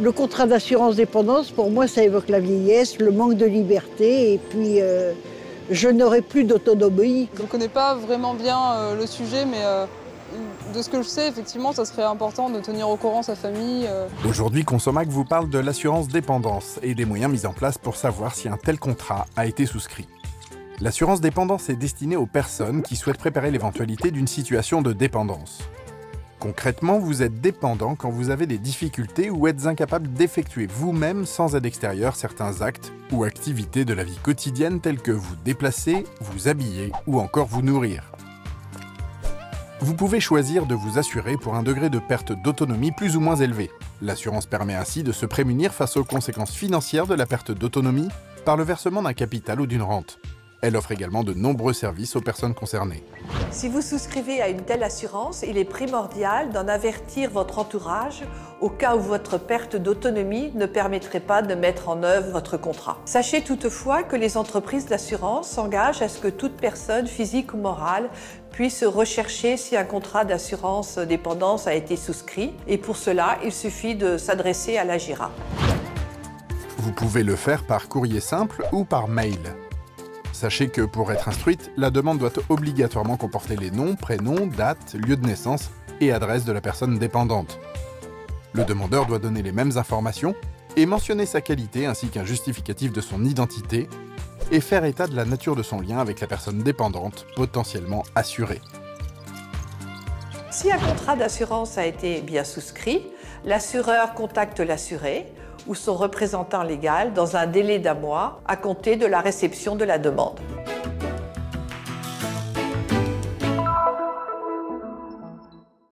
Le contrat d'assurance dépendance, pour moi, ça évoque la vieillesse, le manque de liberté et puis je n'aurai plus d'autonomie. Je ne connais pas vraiment bien le sujet, mais de ce que je sais, effectivement, ça serait important de tenir au courant sa famille. Aujourd'hui, Consomac vous parle de l'assurance dépendance et des moyens mis en place pour savoir si un tel contrat a été souscrit. L'assurance dépendance est destinée aux personnes qui souhaitent préparer l'éventualité d'une situation de dépendance. Concrètement, vous êtes dépendant quand vous avez des difficultés ou êtes incapable d'effectuer vous-même sans aide extérieure certains actes ou activités de la vie quotidienne tels que vous déplacer, vous habiller ou encore vous nourrir. Vous pouvez choisir de vous assurer pour un degré de perte d'autonomie plus ou moins élevé. L'assurance permet ainsi de se prémunir face aux conséquences financières de la perte d'autonomie par le versement d'un capital ou d'une rente. Elle offre également de nombreux services aux personnes concernées. Si vous souscrivez à une telle assurance, il est primordial d'en avertir votre entourage au cas où votre perte d'autonomie ne permettrait pas de mettre en œuvre votre contrat. Sachez toutefois que les entreprises d'assurance s'engagent à ce que toute personne, physique ou morale, puisse rechercher si un contrat d'assurance dépendance a été souscrit. Et pour cela, il suffit de s'adresser à l'AGIRA. Vous pouvez le faire par courrier simple ou par mail. Sachez que pour être instruite, la demande doit obligatoirement comporter les noms, prénoms, date, lieu de naissance et adresse de la personne dépendante. Le demandeur doit donner les mêmes informations et mentionner sa qualité ainsi qu'un justificatif de son identité et faire état de la nature de son lien avec la personne dépendante, potentiellement assurée. Si un contrat d'assurance a été bien souscrit, l'assureur contacte l'assuré ou son représentant légal dans un délai d'1 mois à compter de la réception de la demande.